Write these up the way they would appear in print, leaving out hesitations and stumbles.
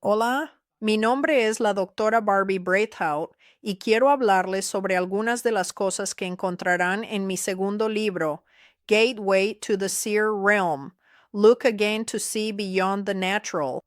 Hola, mi nombre es la doctora Barbie Breithout y quiero hablarles sobre algunas de las cosas que encontrarán en mi segundo libro, Gateway to the Seer Realm. Look Again to See Beyond the Natural.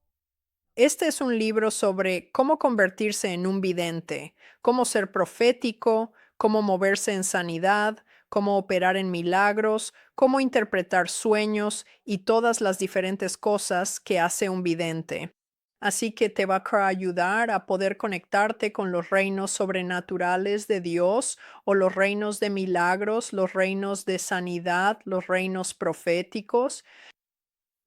Este es un libro sobre cómo convertirse en un vidente, cómo ser profético, cómo moverse en sanidad, cómo operar en milagros, cómo interpretar sueños y todas las diferentes cosas que hace un vidente. Así que te va a ayudar a poder conectarte con los reinos sobrenaturales de Dios o los reinos de milagros, los reinos de sanidad, los reinos proféticos.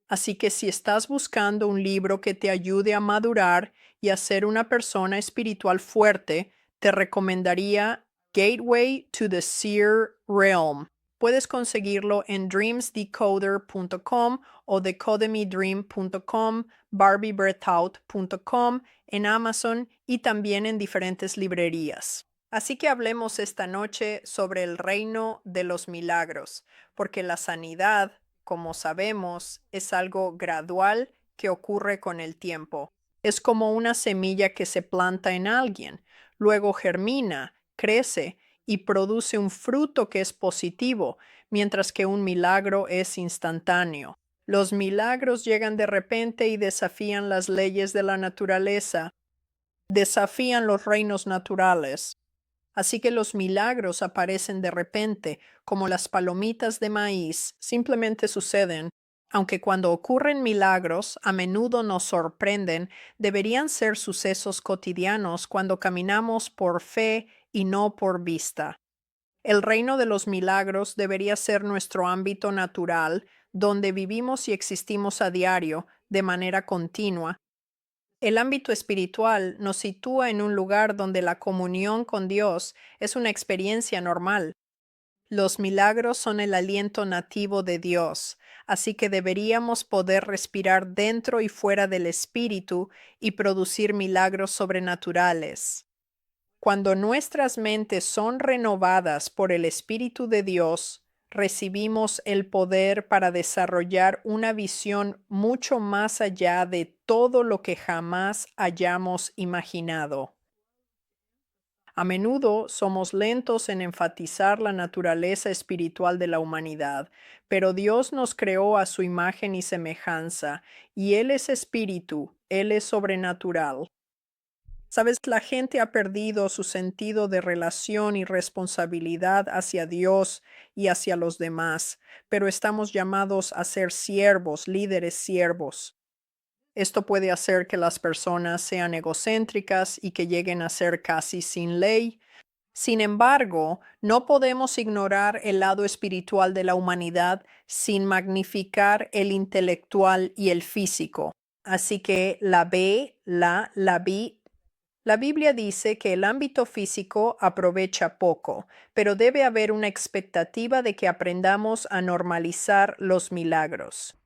Así que si estás buscando un libro que te ayude a madurar y a ser una persona espiritual fuerte, te recomendaría Gateway to the Seer Realm. Puedes conseguirlo en dreamsdecoder.com o decodemydream.com, barbiebreathout.com, en Amazon y también en diferentes librerías. Así que hablemos esta noche sobre el reino de los milagros, porque la sanidad, como sabemos, es algo gradual que ocurre con el tiempo. Es como una semilla que se planta en alguien, luego germina, crece y produce un fruto que es positivo, mientras que un milagro es instantáneo. Los milagros llegan de repente y desafían las leyes de la naturaleza, desafían los reinos naturales. Así que los milagros aparecen de repente, como las palomitas de maíz, simplemente suceden. Aunque cuando ocurren milagros, a menudo nos sorprenden, deberían ser sucesos cotidianos cuando caminamos por fe y no por vista. El reino de los milagros debería ser nuestro ámbito natural, donde vivimos y existimos a diario, de manera continua. El ámbito espiritual nos sitúa en un lugar donde la comunión con Dios es una experiencia normal. Los milagros son el aliento nativo de Dios, así que deberíamos poder respirar dentro y fuera del espíritu y producir milagros sobrenaturales. Cuando nuestras mentes son renovadas por el Espíritu de Dios, recibimos el poder para desarrollar una visión mucho más allá de todo lo que jamás hayamos imaginado. A menudo somos lentos en enfatizar la naturaleza espiritual de la humanidad, pero Dios nos creó a su imagen y semejanza, y Él es espíritu, Él es sobrenatural. Sabes, la gente ha perdido su sentido de relación y responsabilidad hacia Dios y hacia los demás, pero estamos llamados a ser siervos, líderes siervos. Esto puede hacer que las personas sean egocéntricas y que lleguen a ser casi sin ley. Sin embargo, no podemos ignorar el lado espiritual de la humanidad sin magnificar el intelectual y el físico. Así que la Biblia dice que el ámbito físico aprovecha poco, pero debe haber una expectativa de que aprendamos a normalizar los milagros.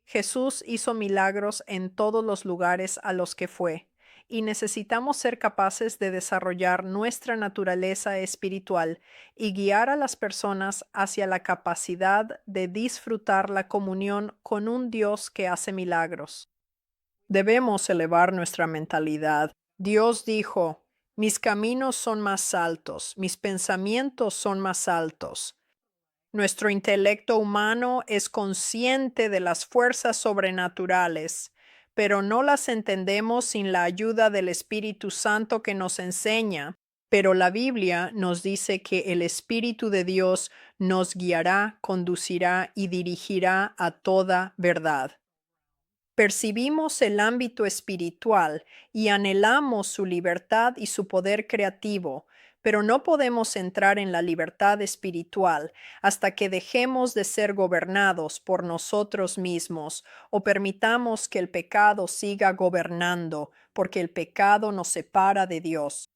Jesús hizo milagros en todos los lugares a los que fue, y necesitamos ser capaces de desarrollar nuestra naturaleza espiritual y guiar a las personas hacia la capacidad de disfrutar la comunión con un Dios que hace milagros. Debemos elevar nuestra mentalidad. Dios dijo, mis caminos son más altos, mis pensamientos son más altos. Nuestro intelecto humano es consciente de las fuerzas sobrenaturales, pero no las entendemos sin la ayuda del Espíritu Santo que nos enseña. Pero la Biblia nos dice que el Espíritu de Dios nos guiará, conducirá y dirigirá a toda verdad. Percibimos el ámbito espiritual y anhelamos su libertad y su poder creativo, pero no podemos entrar en la libertad espiritual hasta que dejemos de ser gobernados por nosotros mismos o permitamos que el pecado siga gobernando, porque el pecado nos separa de Dios.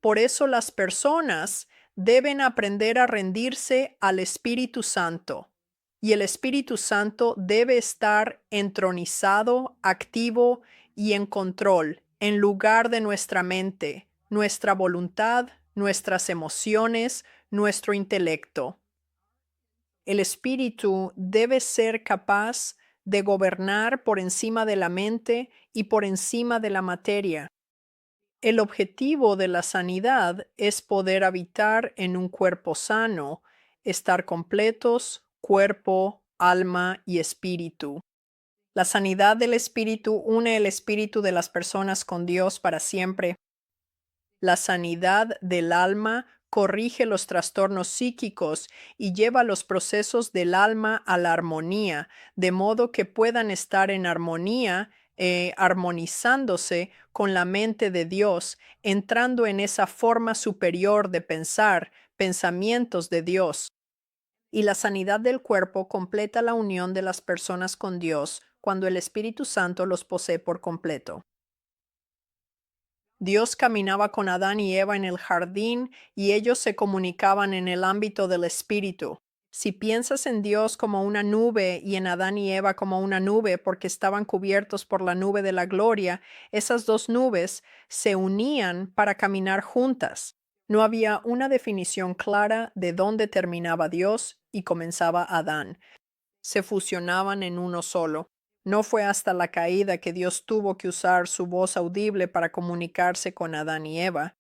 Por eso las personas deben aprender a rendirse al Espíritu Santo. Y el Espíritu Santo debe estar entronizado, activo y en control, en lugar de nuestra mente, nuestra voluntad, nuestras emociones, nuestro intelecto. El Espíritu debe ser capaz de gobernar por encima de la mente y por encima de la materia. El objetivo de la sanidad es poder habitar en un cuerpo sano, estar completos, cuerpo, alma y espíritu. La sanidad del espíritu une el espíritu de las personas con Dios para siempre. La sanidad del alma corrige los trastornos psíquicos y lleva los procesos del alma a la armonía, de modo que puedan estar en armonía, armonizándose con la mente de Dios, entrando en esa forma superior de pensar, pensamientos de Dios. Y la sanidad del cuerpo completa la unión de las personas con Dios cuando el Espíritu Santo los posee por completo. Dios caminaba con Adán y Eva en el jardín y ellos se comunicaban en el ámbito del Espíritu. Si piensas en Dios como una nube y en Adán y Eva como una nube porque estaban cubiertos por la nube de la gloria, esas dos nubes se unían para caminar juntas. No había una definición clara de dónde terminaba Dios y comenzaba Adán. Se fusionaban en uno solo. No fue hasta la caída que Dios tuvo que usar su voz audible para comunicarse con Adán y Eva.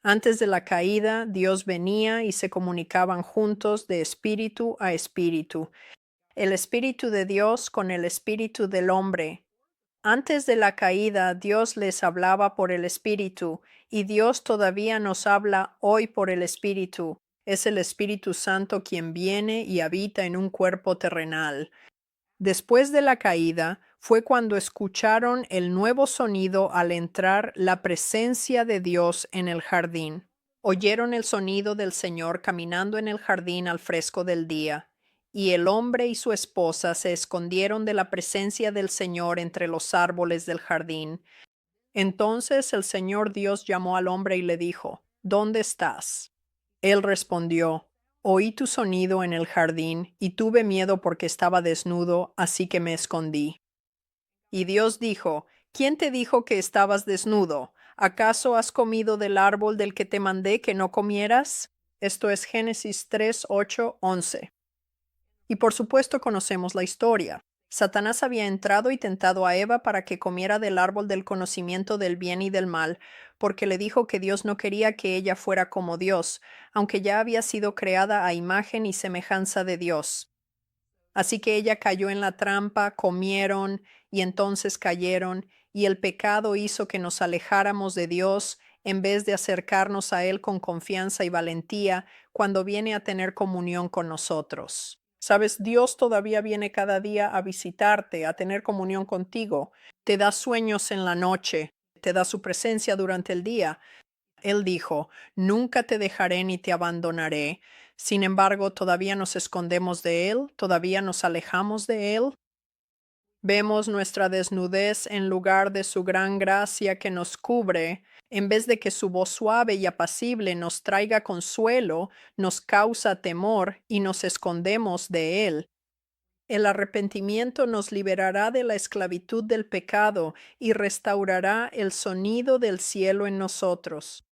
Antes de la caída, Dios venía y se comunicaban juntos de espíritu a espíritu, el espíritu de Dios con el espíritu del hombre. Antes de la caída, Dios les hablaba por el espíritu, y Dios todavía nos habla hoy por el espíritu. Es el Espíritu Santo quien viene y habita en un cuerpo terrenal. Después de la caída, fue cuando escucharon el nuevo sonido al entrar la presencia de Dios en el jardín. Oyeron el sonido del Señor caminando en el jardín al fresco del día, y el hombre y su esposa se escondieron de la presencia del Señor entre los árboles del jardín. Entonces el Señor Dios llamó al hombre y le dijo, ¿Dónde estás? Él respondió, Oí tu sonido en el jardín, y tuve miedo porque estaba desnudo, así que me escondí. Y Dios dijo, ¿Quién te dijo que estabas desnudo? ¿Acaso has comido del árbol del que te mandé que no comieras? Esto es Génesis 3, 8, 11. Y por supuesto conocemos la historia. Satanás había entrado y tentado a Eva para que comiera del árbol del conocimiento del bien y del mal, porque le dijo que Dios no quería que ella fuera como Dios, aunque ya había sido creada a imagen y semejanza de Dios. Así que ella cayó en la trampa, comieron, y entonces cayeron, y el pecado hizo que nos alejáramos de Dios en vez de acercarnos a Él con confianza y valentía cuando viene a tener comunión con nosotros. Sabes, Dios todavía viene cada día a visitarte, a tener comunión contigo. Te da sueños en la noche, te da su presencia durante el día. Él dijo, Nunca te dejaré ni te abandonaré. Sin embargo, todavía nos escondemos de Él, todavía nos alejamos de Él. Vemos nuestra desnudez en lugar de su gran gracia que nos cubre. En vez de que su voz suave y apacible nos traiga consuelo, nos causa temor y nos escondemos de Él. El arrepentimiento nos liberará de la esclavitud del pecado y restaurará el sonido del cielo en nosotros.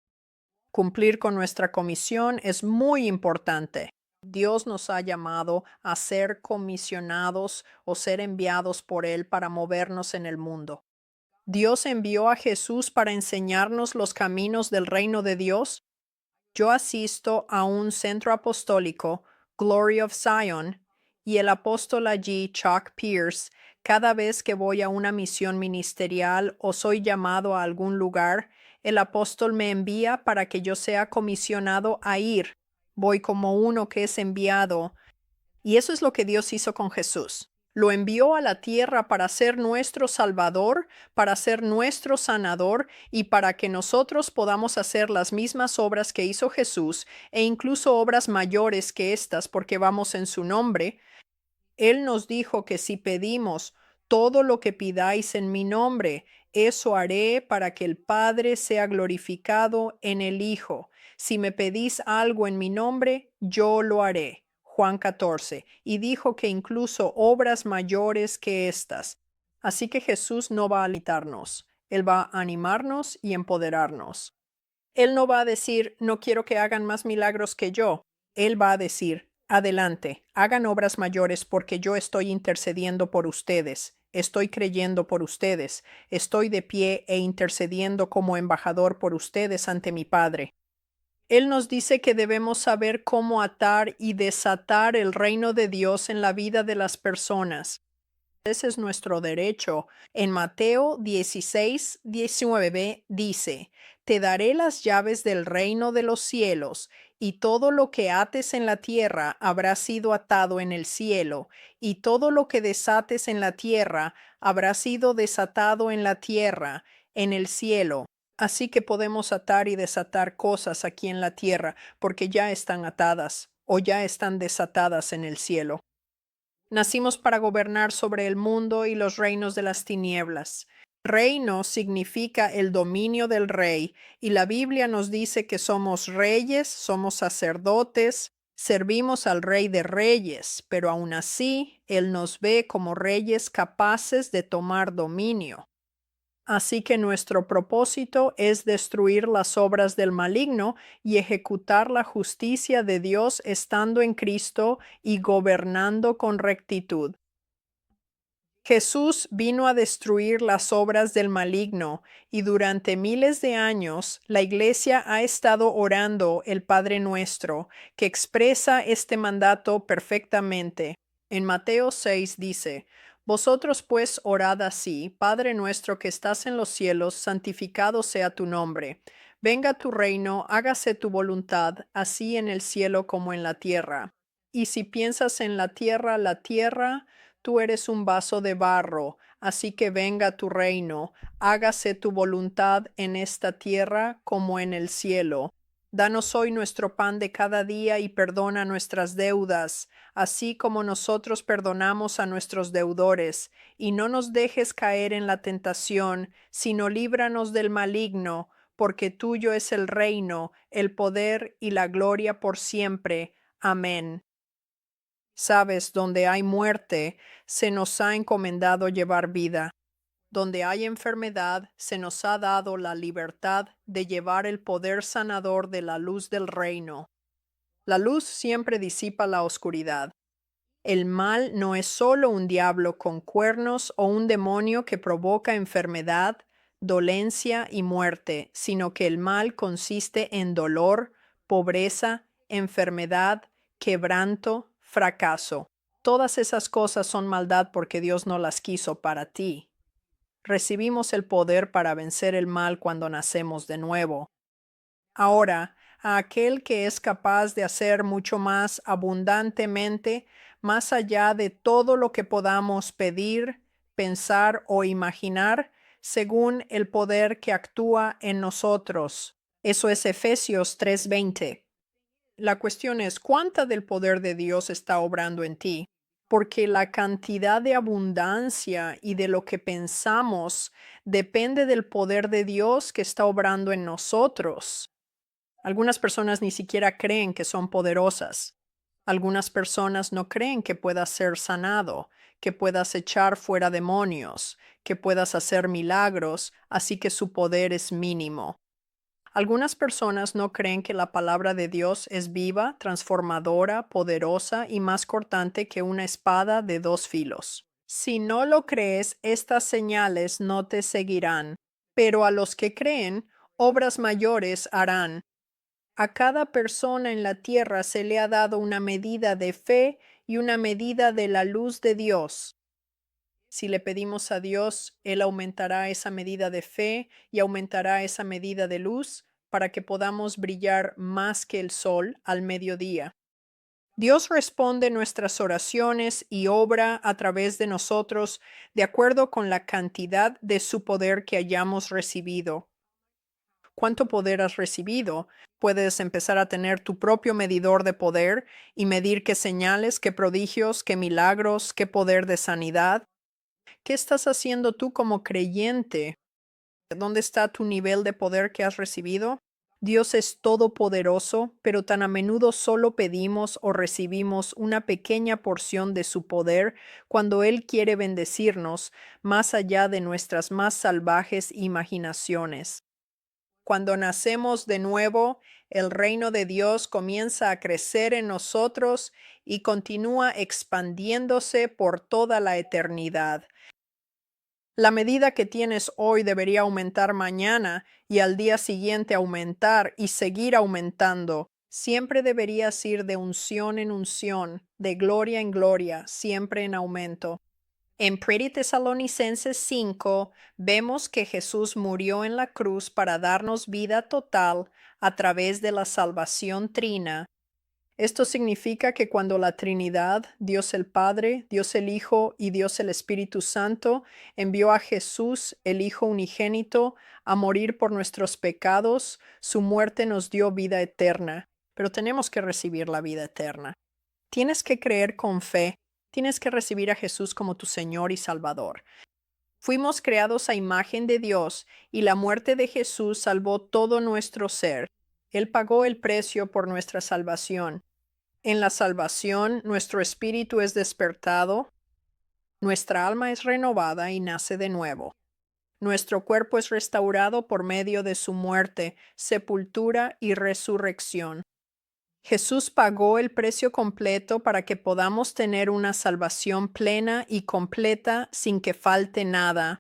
Cumplir con nuestra comisión es muy importante. Dios nos ha llamado a ser comisionados o ser enviados por Él para movernos en el mundo. Dios envió a Jesús para enseñarnos los caminos del reino de Dios. Yo asisto a un centro apostólico, Glory of Zion, y el apóstol allí, Chuck Pierce, cada vez que voy a una misión ministerial o soy llamado a algún lugar, el apóstol me envía para que yo sea comisionado a ir. Voy como uno que es enviado. Y eso es lo que Dios hizo con Jesús. Lo envió a la tierra para ser nuestro Salvador, para ser nuestro sanador y para que nosotros podamos hacer las mismas obras que hizo Jesús e incluso obras mayores que estas porque vamos en su nombre. Él nos dijo que si pedimos todo lo que pidáis en mi nombre, eso haré para que el Padre sea glorificado en el Hijo. Si me pedís algo en mi nombre, yo lo haré. Juan 14. Y dijo que incluso obras mayores que estas. Así que Jesús no va a limitarnos. Él va a animarnos y empoderarnos. Él no va a decir, no quiero que hagan más milagros que yo. Él va a decir, Adelante, hagan obras mayores porque yo estoy intercediendo por ustedes, estoy creyendo por ustedes, estoy de pie e intercediendo como embajador por ustedes ante mi Padre. Él nos dice que debemos saber cómo atar y desatar el reino de Dios en la vida de las personas. Ese es nuestro derecho. En Mateo 16:19 dice, Te daré las llaves del reino de los cielos, y todo lo que ates en la tierra habrá sido atado en el cielo, y todo lo que desates en la tierra habrá sido desatado en la tierra, en el cielo. Así que podemos atar y desatar cosas aquí en la tierra, porque ya están atadas o ya están desatadas en el cielo. Nacimos para gobernar sobre el mundo y los reinos de las tinieblas. Reino significa el dominio del rey, y la Biblia nos dice que somos reyes, somos sacerdotes, servimos al Rey de Reyes, pero aún así Él nos ve como reyes capaces de tomar dominio. Así que nuestro propósito es destruir las obras del maligno y ejecutar la justicia de Dios estando en Cristo y gobernando con rectitud. Jesús vino a destruir las obras del maligno y durante miles de años la Iglesia ha estado orando el Padre Nuestro, que expresa este mandato perfectamente. En Mateo 6 dice, Vosotros pues orad así, Padre nuestro que estás en los cielos, santificado sea tu nombre. Venga tu reino, hágase tu voluntad, así en el cielo como en la tierra. Y si piensas en la tierra, tú eres un vaso de barro, así que venga tu reino, hágase tu voluntad en esta tierra como en el cielo. Danos hoy nuestro pan de cada día y perdona nuestras deudas, así como nosotros perdonamos a nuestros deudores, y no nos dejes caer en la tentación, sino líbranos del maligno, porque tuyo es el reino, el poder y la gloria por siempre. Amén. Sabes, donde hay muerte, se nos ha encomendado llevar vida. Donde hay enfermedad, se nos ha dado la libertad de llevar el poder sanador de la luz del reino. La luz siempre disipa la oscuridad. El mal no es solo un diablo con cuernos o un demonio que provoca enfermedad, dolencia y muerte, sino que el mal consiste en dolor, pobreza, enfermedad, quebranto, fracaso. Todas esas cosas son maldad porque Dios no las quiso para ti. Recibimos el poder para vencer el mal cuando nacemos de nuevo. Ahora, a aquel que es capaz de hacer mucho más abundantemente, más allá de todo lo que podamos pedir, pensar o imaginar, según el poder que actúa en nosotros. Eso es Efesios 3:20. La cuestión es, ¿cuánta del poder de Dios está obrando en ti? Porque la cantidad de abundancia y de lo que pensamos depende del poder de Dios que está obrando en nosotros. Algunas personas ni siquiera creen que son poderosas. Algunas personas no creen que puedas ser sanado, que puedas echar fuera demonios, que puedas hacer milagros, así que su poder es mínimo. Algunas personas no creen que la palabra de Dios es viva, transformadora, poderosa y más cortante que una espada de dos filos. Si no lo crees, estas señales no te seguirán, pero a los que creen, obras mayores harán. A cada persona en la tierra se le ha dado una medida de fe y una medida de la luz de Dios. Si le pedimos a Dios, Él aumentará esa medida de fe y aumentará esa medida de luz para que podamos brillar más que el sol al mediodía. Dios responde nuestras oraciones y obra a través de nosotros de acuerdo con la cantidad de su poder que hayamos recibido. ¿Cuánto poder has recibido? Puedes empezar a tener tu propio medidor de poder y medir qué señales, qué prodigios, qué milagros, qué poder de sanidad. ¿Qué estás haciendo tú como creyente? ¿Dónde está tu nivel de poder que has recibido? Dios es todopoderoso, pero tan a menudo solo pedimos o recibimos una pequeña porción de su poder cuando Él quiere bendecirnos más allá de nuestras más salvajes imaginaciones. Cuando nacemos de nuevo, el reino de Dios comienza a crecer en nosotros y continúa expandiéndose por toda la eternidad. La medida que tienes hoy debería aumentar mañana y al día siguiente aumentar y seguir aumentando. Siempre deberías ir de unción en unción, de gloria en gloria, siempre en aumento. En Pretty Tesalonicenses 5 vemos que Jesús murió en la cruz para darnos vida total a través de la salvación trina. Esto significa que cuando la Trinidad, Dios el Padre, Dios el Hijo y Dios el Espíritu Santo, envió a Jesús, el Hijo unigénito, a morir por nuestros pecados, su muerte nos dio vida eterna. Pero tenemos que recibir la vida eterna. Tienes que creer con fe. Tienes que recibir a Jesús como tu Señor y Salvador. Fuimos creados a imagen de Dios y la muerte de Jesús salvó todo nuestro ser. Él pagó el precio por nuestra salvación. En la salvación, nuestro espíritu es despertado, nuestra alma es renovada y nace de nuevo. Nuestro cuerpo es restaurado por medio de su muerte, sepultura y resurrección. Jesús pagó el precio completo para que podamos tener una salvación plena y completa sin que falte nada.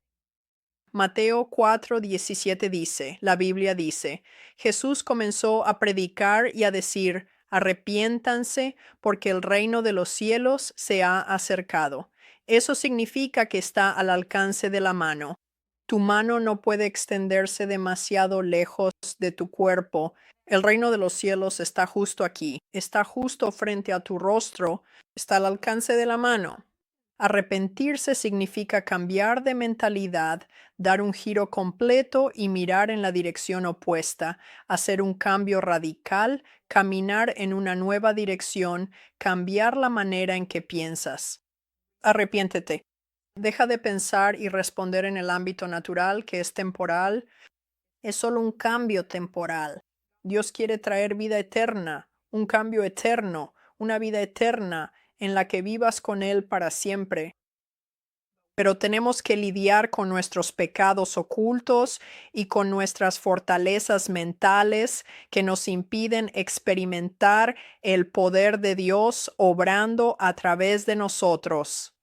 Mateo 4:17 dice, la Biblia dice, Jesús comenzó a predicar y a decir, arrepiéntanse porque el reino de los cielos se ha acercado. Eso significa que está al alcance de la mano. Tu mano no puede extenderse demasiado lejos de tu cuerpo. El reino de los cielos está justo aquí, está justo frente a tu rostro, está al alcance de la mano. Arrepentirse significa cambiar de mentalidad, dar un giro completo y mirar en la dirección opuesta, hacer un cambio radical, caminar en una nueva dirección, cambiar la manera en que piensas. Arrepiéntete. Deja de pensar y responder en el ámbito natural, que es temporal. Es solo un cambio temporal. Dios quiere traer vida eterna, un cambio eterno, una vida eterna en la que vivas con Él para siempre. Pero tenemos que lidiar con nuestros pecados ocultos y con nuestras fortalezas mentales que nos impiden experimentar el poder de Dios obrando a través de nosotros.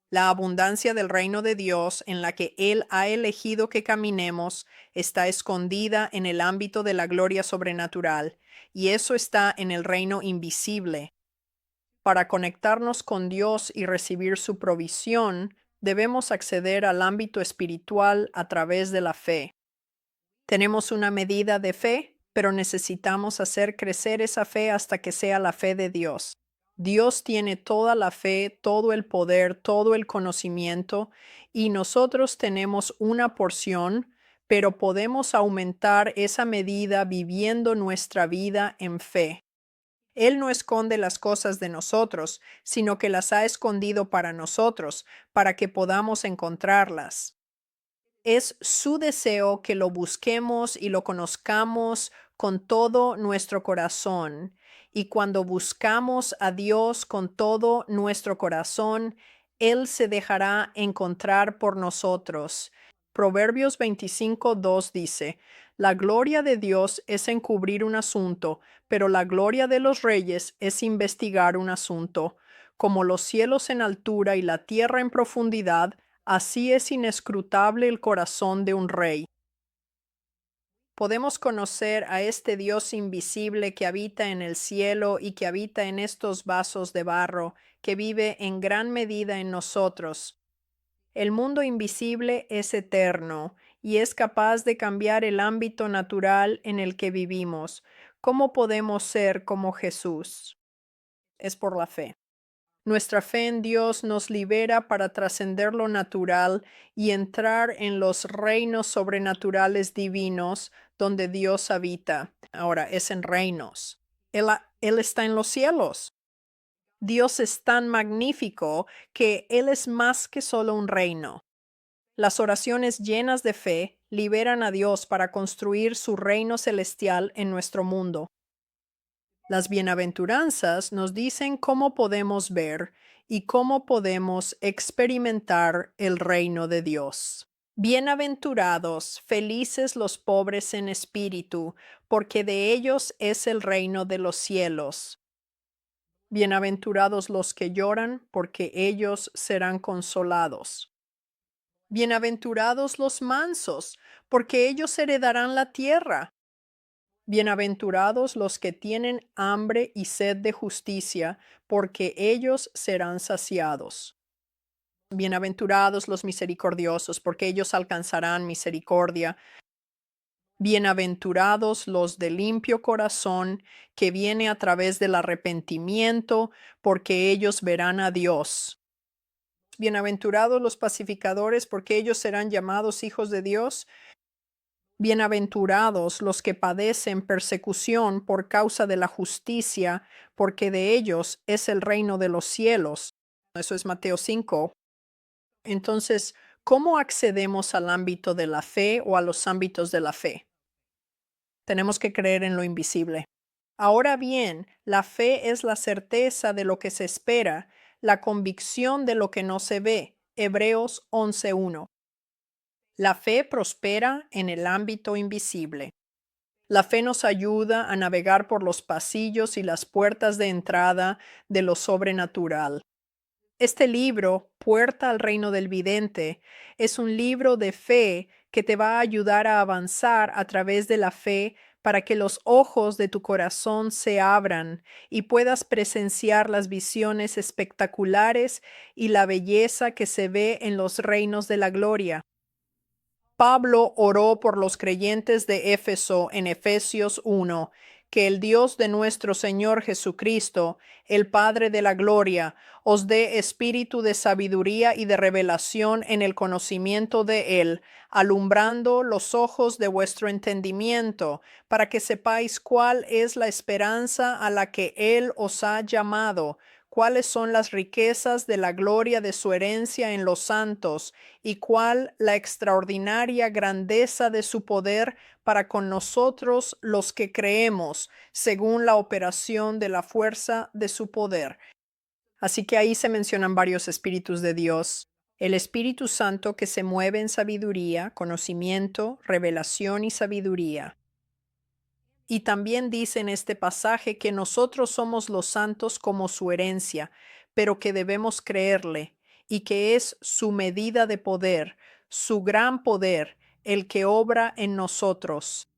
La abundancia del reino de Dios en la que Él ha elegido que caminemos está escondida en el ámbito de la gloria sobrenatural, y eso está en el reino invisible. Para conectarnos con Dios y recibir su provisión, debemos acceder al ámbito espiritual a través de la fe. Tenemos una medida de fe, pero necesitamos hacer crecer esa fe hasta que sea la fe de Dios. Dios tiene toda la fe, todo el poder, todo el conocimiento, y nosotros tenemos una porción, pero podemos aumentar esa medida viviendo nuestra vida en fe. Él no esconde las cosas de nosotros, sino que las ha escondido para nosotros, para que podamos encontrarlas. Es su deseo que lo busquemos y lo conozcamos con todo nuestro corazón. Y cuando buscamos a Dios con todo nuestro corazón, Él se dejará encontrar por nosotros. Proverbios 25:2 dice, la gloria de Dios es encubrir un asunto, pero la gloria de los reyes es investigar un asunto. Como los cielos en altura y la tierra en profundidad, así es inescrutable el corazón de un rey. Podemos conocer a este Dios invisible que habita en el cielo y que habita en estos vasos de barro, que vive en gran medida en nosotros. El mundo invisible es eterno y es capaz de cambiar el ámbito natural en el que vivimos. ¿Cómo podemos ser como Jesús? Es por la fe. Nuestra fe en Dios nos libera para trascender lo natural y entrar en los reinos sobrenaturales divinos donde Dios habita. Ahora, es en reinos. Él está en los cielos. Dios es tan magnífico que Él es más que solo un reino. Las oraciones llenas de fe liberan a Dios para construir su reino celestial en nuestro mundo. Las bienaventuranzas nos dicen cómo podemos ver y cómo podemos experimentar el reino de Dios. Bienaventurados, felices los pobres en espíritu, porque de ellos es el reino de los cielos. Bienaventurados los que lloran, porque ellos serán consolados. Bienaventurados los mansos, porque ellos heredarán la tierra. Bienaventurados los que tienen hambre y sed de justicia, porque ellos serán saciados. Bienaventurados los misericordiosos, porque ellos alcanzarán misericordia. Bienaventurados los de limpio corazón, que viene a través del arrepentimiento, porque ellos verán a Dios. Bienaventurados los pacificadores, porque ellos serán llamados hijos de Dios. Bienaventurados los que padecen persecución por causa de la justicia, porque de ellos es el reino de los cielos. Eso es Mateo 5. Entonces, ¿cómo accedemos al ámbito de la fe o a los ámbitos de la fe? Tenemos que creer en lo invisible. Ahora bien, la fe es la certeza de lo que se espera, la convicción de lo que no se ve. Hebreos 11:1. La fe prospera en el ámbito invisible. La fe nos ayuda a navegar por los pasillos y las puertas de entrada de lo sobrenatural. Este libro, Puerta al Reino del Vidente, es un libro de fe que te va a ayudar a avanzar a través de la fe para que los ojos de tu corazón se abran y puedas presenciar las visiones espectaculares y la belleza que se ve en los reinos de la gloria. Pablo oró por los creyentes de Éfeso en Efesios 1, que el Dios de nuestro Señor Jesucristo, el Padre de la Gloria, os dé espíritu de sabiduría y de revelación en el conocimiento de Él, alumbrando los ojos de vuestro entendimiento, para que sepáis cuál es la esperanza a la que Él os ha llamado, cuáles son las riquezas de la gloria de su herencia en los santos, y cuál la extraordinaria grandeza de su poder para con nosotros los que creemos, según la operación de la fuerza de su poder. Así que ahí se mencionan varios espíritus de Dios. El Espíritu Santo que se mueve en sabiduría, conocimiento, revelación y sabiduría. Y también dice en este pasaje que nosotros somos los santos como su herencia, pero que debemos creerle, y que es su medida de poder, su gran poder, el que obra en nosotros.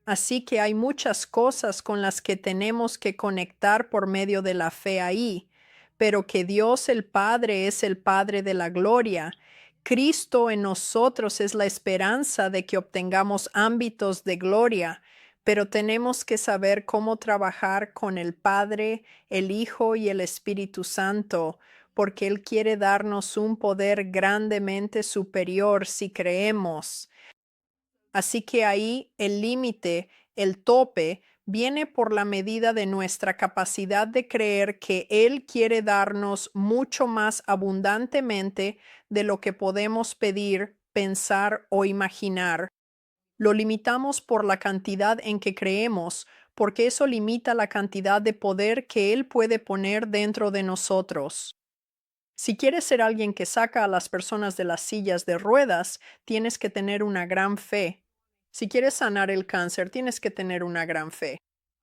Así que hay muchas cosas con las que tenemos que conectar por medio de la fe ahí, pero que Dios el Padre es el Padre de la gloria. Cristo en nosotros es la esperanza de que obtengamos ámbitos de gloria, pero tenemos que saber cómo trabajar con el Padre, el Hijo y el Espíritu Santo, porque Él quiere darnos un poder grandemente superior si creemos. Así que ahí el límite, el tope, viene por la medida de nuestra capacidad de creer que Él quiere darnos mucho más abundantemente de lo que podemos pedir, pensar o imaginar. Lo limitamos por la cantidad en que creemos, porque eso limita la cantidad de poder que Él puede poner dentro de nosotros. Si quieres ser alguien que saca a las personas de las sillas de ruedas, tienes que tener una gran fe. Si quieres sanar el cáncer, tienes que tener una gran fe.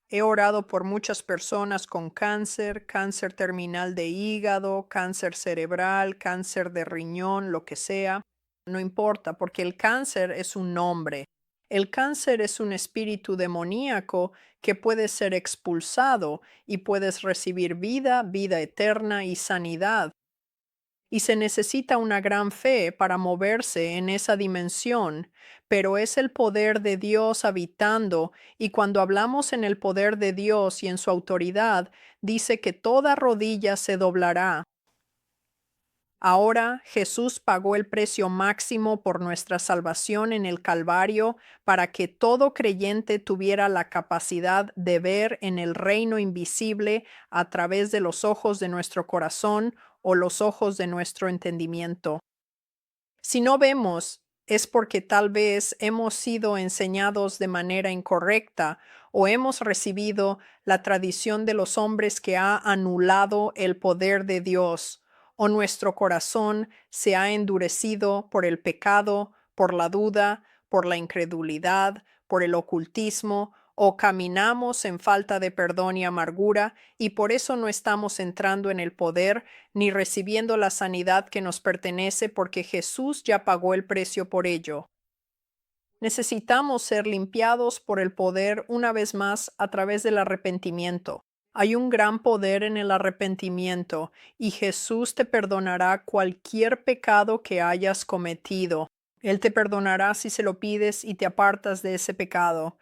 He orado por muchas personas con cáncer, cáncer terminal de hígado, cáncer cerebral, cáncer de riñón, lo que sea. No importa, porque el cáncer es un nombre. El cáncer es un espíritu demoníaco que puede ser expulsado y puedes recibir vida, vida eterna y sanidad. Y se necesita una gran fe para moverse en esa dimensión, pero es el poder de Dios habitando, y cuando hablamos en el poder de Dios y en su autoridad, dice que toda rodilla se doblará. Ahora Jesús pagó el precio máximo por nuestra salvación en el Calvario para que todo creyente tuviera la capacidad de ver en el reino invisible a través de los ojos de nuestro corazón o los ojos de nuestro entendimiento. Si no vemos, es porque tal vez hemos sido enseñados de manera incorrecta o hemos recibido la tradición de los hombres que ha anulado el poder de Dios, o nuestro corazón se ha endurecido por el pecado, por la duda, por la incredulidad, por el ocultismo, o caminamos en falta de perdón y amargura, y por eso no estamos entrando en el poder ni recibiendo la sanidad que nos pertenece porque Jesús ya pagó el precio por ello. Necesitamos ser limpiados por el poder una vez más a través del arrepentimiento. Hay un gran poder en el arrepentimiento y Jesús te perdonará cualquier pecado que hayas cometido. Él te perdonará si se lo pides y te apartas de ese pecado.